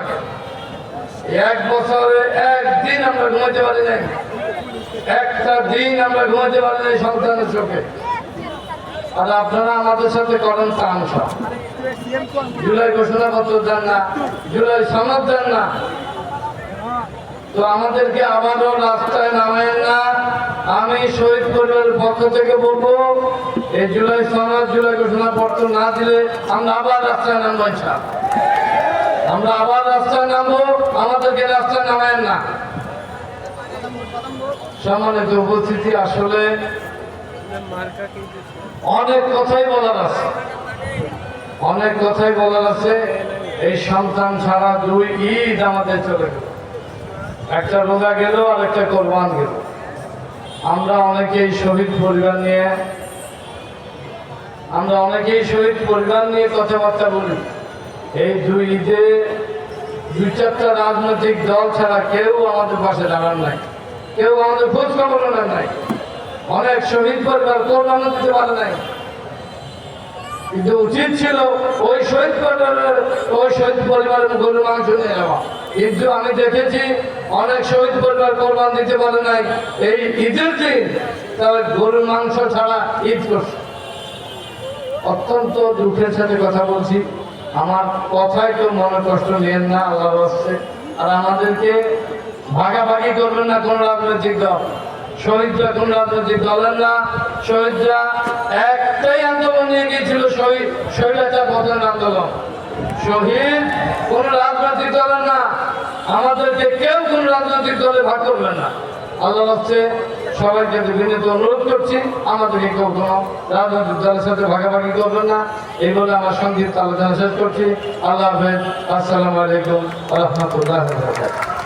লাগে। 1 বছরে একদিন আমরা ঘুমাতে পারি নাই, একটা দিন আমরা ঘুমাতে পারি নাই সন্তানের চোখে। আর আপনারা আমাদের সাথে করেন তামসা, জুলাই ঘোষণাপত্র দেন না, জুলাই সনদ দেন না, তো আমাদেরকে আবারও রাস্তায় নামেন না। আমি শহীদ পরিবারের পক্ষ থেকে বলবো, এই জুলাই সনদ, জুলাই ঘোষণাপত্র না দিলে আমরা আবার রাস্তায় নামবো, আমরা আবার রাস্তায় নামবো, আমাদেরকে রাস্তায় নামেন না। সম্মানিত উপস্থিতি, আসলে অনেক কথাই বলার আছে, অনেক কথাই বলার আছে। এই সন্তান ছাড়া 2 ঈদ আমাদের চলে গেল, একটা রোজা গেল আর একটা কোরবান গেল। আমরা অনেকেই শহীদ পরিবার নিয়ে কথাবার্তা বলি। এই 2 ঈদে 2-4টা রাজনৈতিক দল ছাড়া কেউ আমাদের পাশে দাঁড়ান নাই, কেউ আমাদের খোঁজ খবর নেন নাই। অনেক শহীদ পরিবার কোরবানি দিতে পারে নাই, কিন্তু উচিত ছিল ওই শহীদ পরিবারের গরুর মাংস নিয়ে যাওয়া। কিন্তু আমি দেখেছি অনেক শহীদ পরিবার কোরবান দিতে পারে নাই, এই ঈদের দিন তারা গরুর মাংস ছাড়া ঈদ করছে। অত্যন্ত দুঃখের সাথে কথা বলছি, আমার কথায় কেউ মনে কষ্ট নিয়েন না, আল্লাহর হস্তে। আর আমাদেরকে ভাগাভাগি করবেন না কোন রাজনৈতিক দল। শহীদরা কোন রাজনৈতিক দলের না, শহীদরা একটাই আন্দোলন নিয়ে গিয়েছিল, স্বৈরাচার পতনের আন্দোলন। শহীদ কোন রাজনৈতিক দলের না, আমাদেরকে কেউ কোন রাজনৈতিক দলে ভাগ করবেন না। আল্লাহ হচ্ছে সবাইকে বিনীত অনুরোধ করছি, আমাদেরকে কেউ কোনো রাজনৈতিক দলের সাথে ভাগাভাগি করবেন না। এই বলে আমার সংক্ষিপ্ত আলোচনা শেষ করছি। আল্লাহ হাফেজ, আসসালামু আলাইকুম ওয়া রাহমাতুল্লাহি ওয়া বারাকাতুহু।